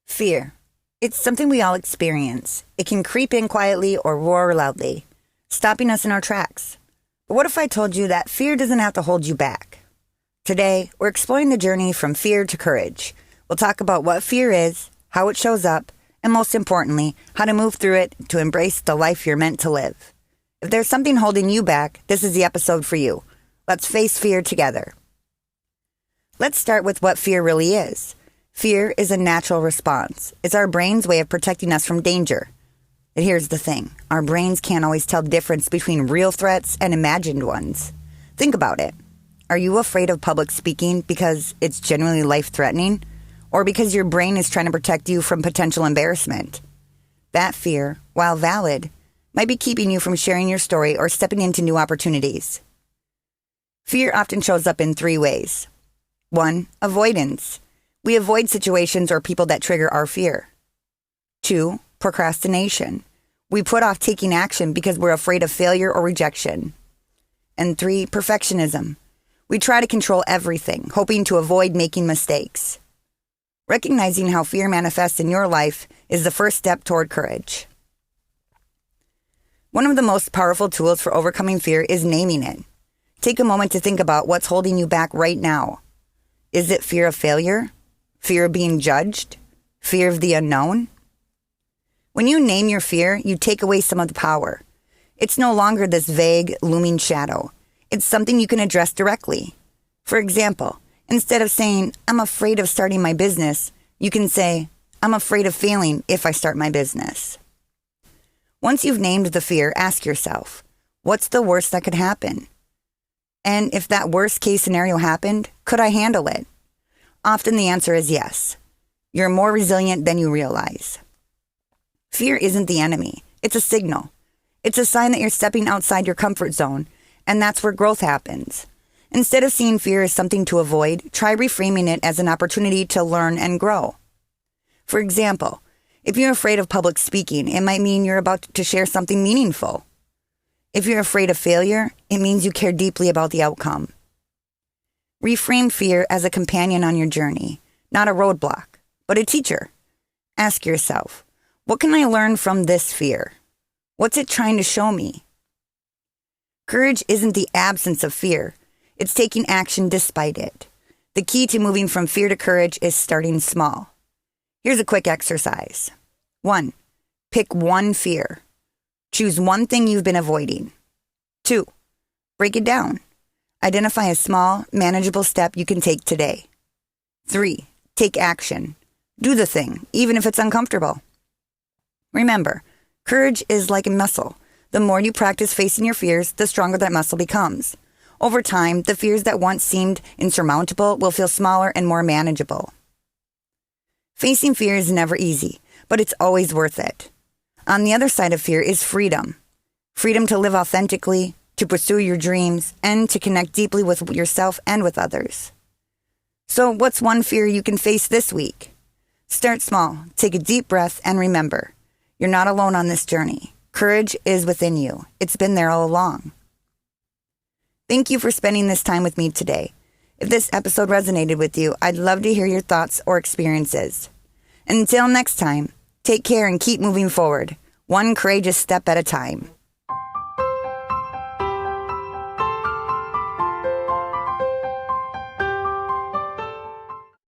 Fear. It's something we all experience. It can creep in quietly or roar loudly, stopping us in our tracks. But what if I told you that fear doesn't have to hold you back? Today, we're exploring the journey from fear to courage. We'll talk about what fear is, how it shows up, and most importantly, how to move through it to embrace the life you're meant to live. If there's something holding you back, this is the episode for you. Let's face fear together. Let's start with what fear really is. Fear is a natural response. It's our brain's way of protecting us from danger. But here's the thing. Our brains can't always tell the difference between real threats and imagined ones. Think about it. Are you afraid of public speaking because it's genuinely life-threatening? Or because your brain is trying to protect you from potential embarrassment? That fear, while valid, might be keeping you from sharing your story or stepping into new opportunities. Fear often shows up in 3 ways. 1. Avoidance. We avoid situations or people that trigger our fear. 2. Procrastination. We put off taking action because we're afraid of failure or rejection. And 3. Perfectionism. We try to control everything, hoping to avoid making mistakes. Recognizing how fear manifests in your life is the first step toward courage. One of the most powerful tools for overcoming fear is naming it. Take a moment to think about what's holding you back right now. Is it fear of failure? Fear of being judged? Fear of the unknown? When you name your fear, you take away some of the power. It's no longer this vague, looming shadow. It's something you can address directly. For example, instead of saying, "I'm afraid of starting my business," you can say, "I'm afraid of failing if I start my business." Once you've named the fear, ask yourself, what's the worst that could happen? And if that worst case scenario happened, could I handle it? Often the answer is yes. You're more resilient than you realize. Fear isn't the enemy. It's a signal. It's a sign that you're stepping outside your comfort zone, and that's where growth happens. Instead of seeing fear as something to avoid, try reframing it as an opportunity to learn and grow. For example, if you're afraid of public speaking, it might mean you're about to share something meaningful. If you're afraid of failure, it means you care deeply about the outcome. Reframe fear as a companion on your journey, not a roadblock, but a teacher. Ask yourself, what can I learn from this fear? What's it trying to show me? Courage isn't the absence of fear. It's taking action despite it. The key to moving from fear to courage is starting small. Here's a quick exercise. 1. Pick one fear. Choose one thing you've been avoiding. 2. Break it down. Identify a small, manageable step you can take today. 3. Take action. Do the thing, even if it's uncomfortable. Remember, courage is like a muscle. The more you practice facing your fears, the stronger that muscle becomes. Over time, the fears that once seemed insurmountable will feel smaller and more manageable. Facing fear is never easy, but it's always worth it. On the other side of fear is freedom. Freedom to live authentically, to pursue your dreams, and to connect deeply with yourself and with others. So what's one fear you can face this week? Start small, take a deep breath, and remember, you're not alone on this journey. Courage is within you. It's been there all along. Thank you for spending this time with me today. If this episode resonated with you, I'd love to hear your thoughts or experiences. Until next time, take care and keep moving forward, one courageous step at a time.